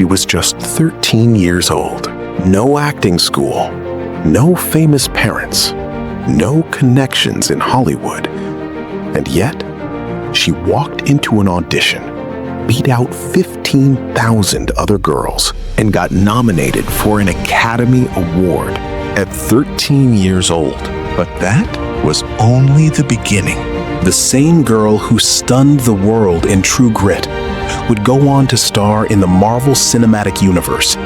she was just 13 years old. No acting school, no famous parents, no connections in Hollywood. And yet, she walked into an audition, beat out 15,000 other girls, and got nominated for an Academy Award at 13 years old. But that was only the beginning. The same girl who stunned the world in True Grit would go on to star in the Marvel Cinematic Universe,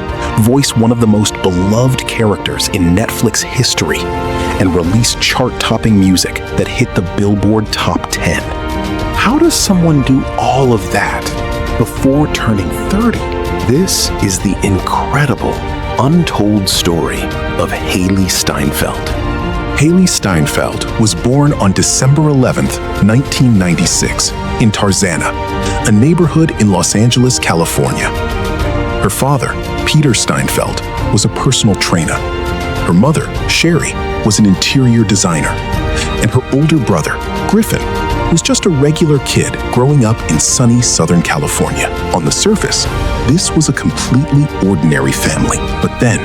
voice one of the most beloved characters in Netflix history, and release chart-topping music that hit the Billboard Top 10. How does someone do all of that before turning 30? This is the incredible, untold story of Hailee Steinfeld. Hailee Steinfeld was born on December 11th, 1996, in Tarzana, a neighborhood in Los Angeles, California. Her father, Peter Steinfeld, was a personal trainer. Her mother, Sherry, was an interior designer. And her older brother, Griffin, was just a regular kid growing up in sunny Southern California. On the surface, this was a completely ordinary family. But then,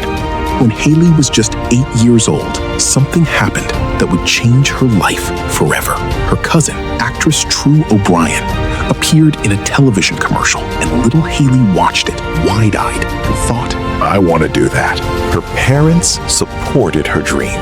when Hailee was just 8 years old, something happened that would change her life forever. Her cousin, actress True O'Brien, appeared in a television commercial, and little Hailee watched it, wide-eyed, and thought, "I want to do that." Her parents supported her dream.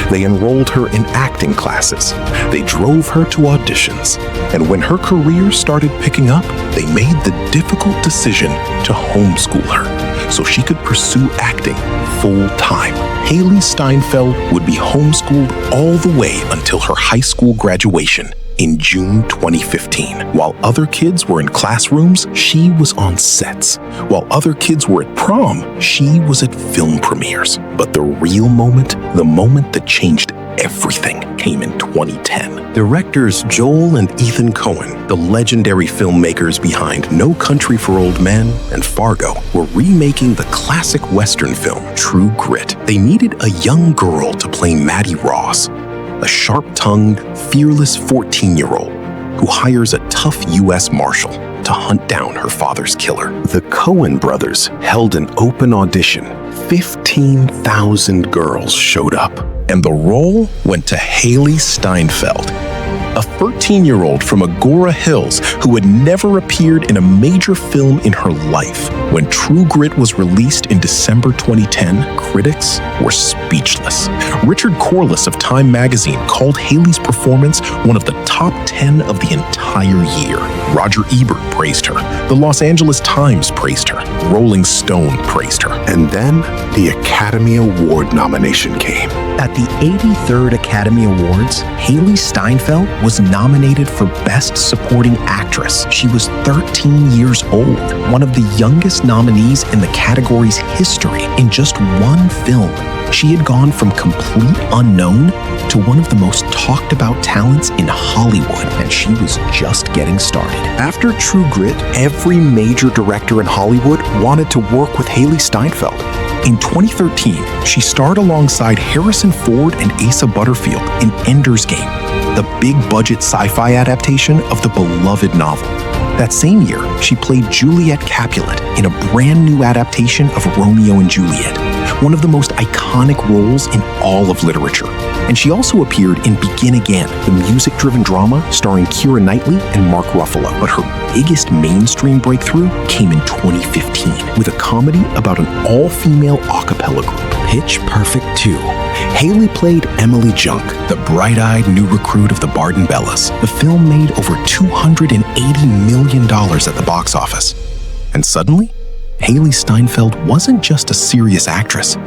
They enrolled her in acting classes. They drove her to auditions. And when her career started picking up, they made the difficult decision to homeschool her so she could pursue acting full-time. Hailee Steinfeld would be homeschooled all the way until her high school graduation in June 2015. While other kids were in classrooms, she was on sets. While other kids were at prom, she was at film premieres. But the real moment, the moment that changed everything, came in 2010. Directors Joel and Ethan Coen, the legendary filmmakers behind No Country for Old Men and Fargo, were remaking the classic Western film True Grit. They needed a young girl to play Maddie Ross, a sharp-tongued, fearless 14-year-old who hires a tough U.S. Marshal to hunt down her father's killer. The Coen brothers held an open audition. 15,000 girls showed up, and the role went to Hailee Steinfeld, a 13-year-old from Agora Hills who had never appeared in a major film in her life. When True Grit was released in December 2010, critics were speechless. Richard Corliss of Time magazine called Hailee's performance one of the top 10 of the entire year. Roger Ebert praised her. The Los Angeles Times praised her. Rolling Stone praised her. And then the Academy Award nomination came. At the 83rd Academy Awards, Hailee Steinfeld was nominated for Best Supporting Actress. She was 13 years old, one of the youngest nominees in the category's history. In just one film, she had gone from complete unknown to one of the most talked about talents in Hollywood, and she was just getting started. After True Grit, every major director in Hollywood wanted to work with Hailee Steinfeld. In 2013, she starred alongside Harrison Ford and Asa Butterfield in Ender's Game, the big-budget sci-fi adaptation of the beloved novel. That same year, she played Juliet Capulet in a brand-new adaptation of Romeo and Juliet, one of the most iconic roles in all of literature. And she also appeared in Begin Again, the music-driven drama starring Keira Knightley and Mark Ruffalo. But her biggest mainstream breakthrough came in 2015 with a comedy about an all-female a cappella group, Pitch Perfect 2. Hailee played Emily Junk, the bright-eyed new recruit of the Barden Bellas. The film made over $280 million at the box office. And suddenly, Hailee Steinfeld wasn't just a serious actress.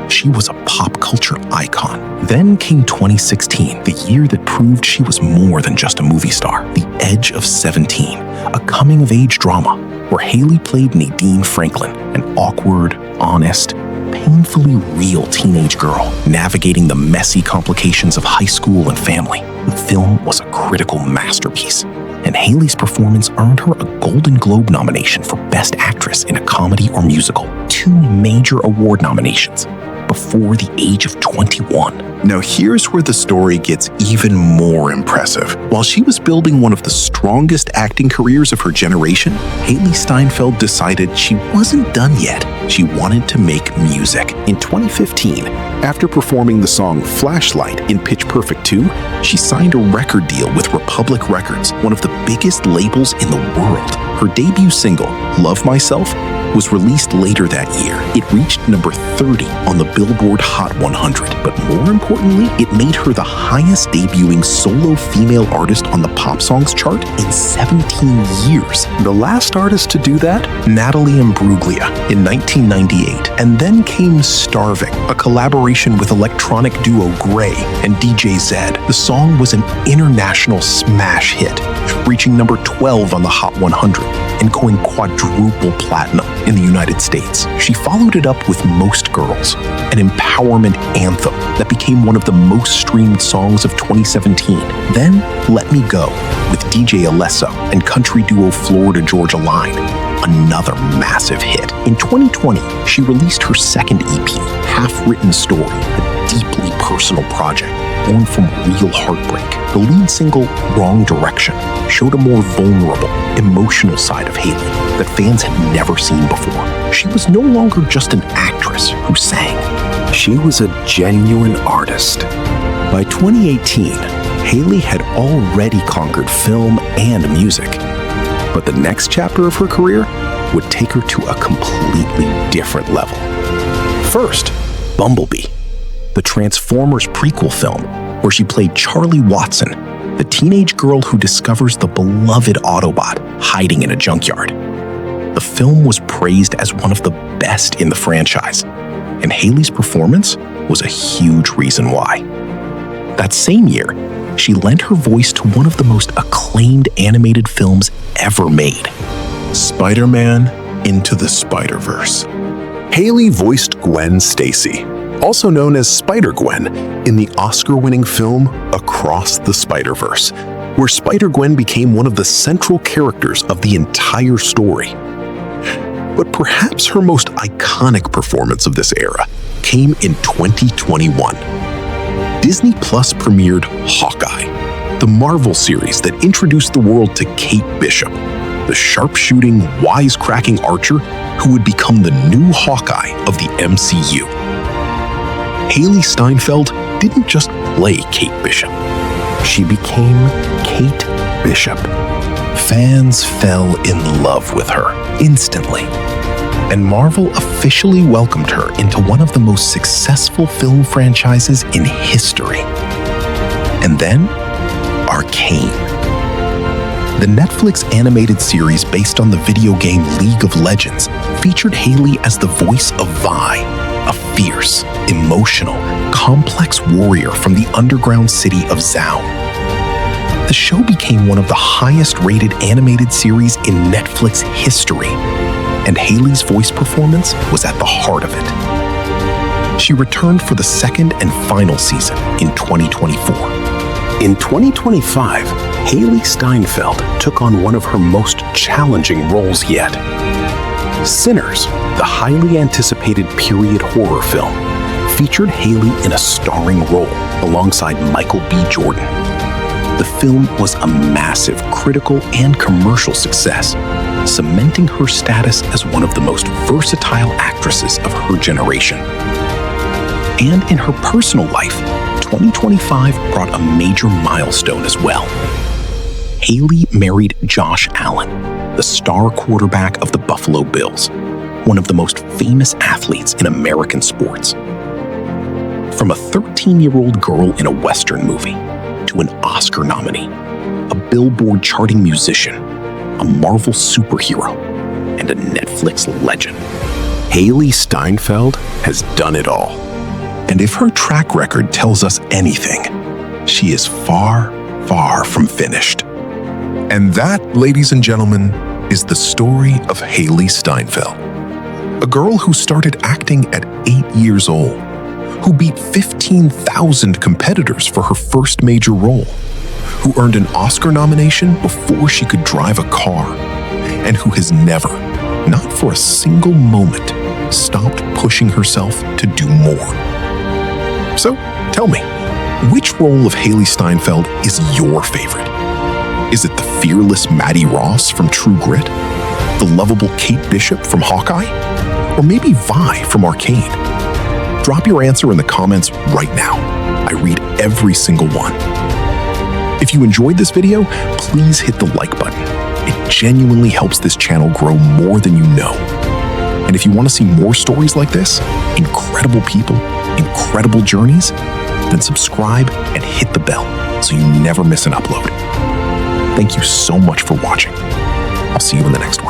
She was a pop culture icon. Then came 2016, the year that proved she was more than just a movie star. The Edge of 17, a coming-of-age drama where Hailee played Nadine Franklin, an awkward, honest, painfully real teenage girl navigating the messy complications of high school and family. The film was a critical masterpiece, and Hailee's performance earned her a Golden Globe nomination for Best Actress in a Comedy or Musical, 2 major award nominations. before the age of 21. Now here's where the story gets even more impressive. While she was building one of the strongest acting careers of her generation, Hailee Steinfeld decided she wasn't done yet. She wanted to make music. In 2015, after performing the song Flashlight in Pitch Perfect 2, She signed a record deal with Republic Records, one of the biggest labels in the world. Her debut single, Love Myself, was released later that year. It reached number 30 on the Billboard Hot 100, but more importantly, it made her the highest debuting solo female artist on the pop songs chart in 17 years. the last artist to do that, Natalie Imbruglia in 1998, and then came Starving, a collaboration with electronic duo Grey and DJ Zed. The song was an international smash hit, reaching number 12 on the Hot 100 and going quadruple platinum in the United States. She followed it up with Most Girls, an empowerment anthem that became one of the most streamed songs of 2017. Then Let Me Go with DJ Alesso and country duo Florida Georgia Line, another massive hit. In 2020, she released her second EP, Half-Written Story, a deeply personal project born from real heartbreak. The lead single, Wrong Direction, showed a more vulnerable, emotional side of Hailee that fans had never seen before. She was no longer just an actress who sang. she was a genuine artist. By 2018, Hailee had already conquered film and music. But the next chapter of her career would take her to a completely different level. First, Bumblebee, the Transformers prequel film, where she played Charlie Watson, the teenage girl who discovers the beloved Autobot hiding in a junkyard. The film was praised as one of the best in the franchise, and Hailee's performance was a huge reason why. That same year, she lent her voice to one of the most acclaimed animated films ever made, Spider-Man Into the Spider-Verse. Hailee voiced Gwen Stacy, also known as Spider-Gwen, in the Oscar-winning film Across the Spider-Verse, where Spider-Gwen became one of the central characters of the entire story. But perhaps her most iconic performance of this era came in 2021. Disney Plus premiered Hawkeye, the Marvel series that introduced the world to Kate Bishop, the sharpshooting, wisecracking archer who would become the new Hawkeye of the MCU. Hailee Steinfeld didn't just play Kate Bishop. She became Kate Bishop. Fans fell in love with her instantly, and Marvel officially welcomed her into one of the most successful film franchises in history. And then, Arcane. The Netflix animated series based on the video game League of Legends featured Hailee as the voice of Vi, a fierce, emotional, complex warrior from the underground city of Zao. The show became one of the highest-rated animated series in Netflix history, and Hailee's voice performance was at the heart of it. She returned for the second and final season in 2024. In 2025, Hailee Steinfeld took on one of her most challenging roles yet. Sinners, the highly anticipated period horror film, featured Hailee in a starring role alongside Michael B. Jordan. The film was a massive critical and commercial success, cementing her status as one of the most versatile actresses of her generation. And in her personal life, 2025 brought a major milestone as well. Hailee married Josh Allen, the star quarterback of the Buffalo Bills, one of the most famous athletes in American sports. From a 13-year-old girl in a Western movie to an Oscar nominee, a Billboard charting musician, a Marvel superhero, and a Netflix legend, Hailee Steinfeld has done it all. And if her track record tells us anything, she is far, far from finished. And that, ladies and gentlemen, is the story of Hailee Steinfeld, a girl who started acting at 8 years old, who beat 15,000 competitors for her first major role, who earned an Oscar nomination before she could drive a car, and who has never, not for a single moment, stopped pushing herself to do more. So, tell me, which role of Hailee Steinfeld is your favorite? Is it the fearless Maddie Ross from True Grit? The lovable Kate Bishop from Hawkeye? Or maybe Vi from Arcane? Drop your answer in the comments right now. I read every single one. If you enjoyed this video, please hit the like button. It genuinely helps this channel grow more than you know. And if you want to see more stories like this, incredible people, incredible journeys, then subscribe and hit the bell so you never miss an upload. Thank you so much for watching. I'll see you in the next one.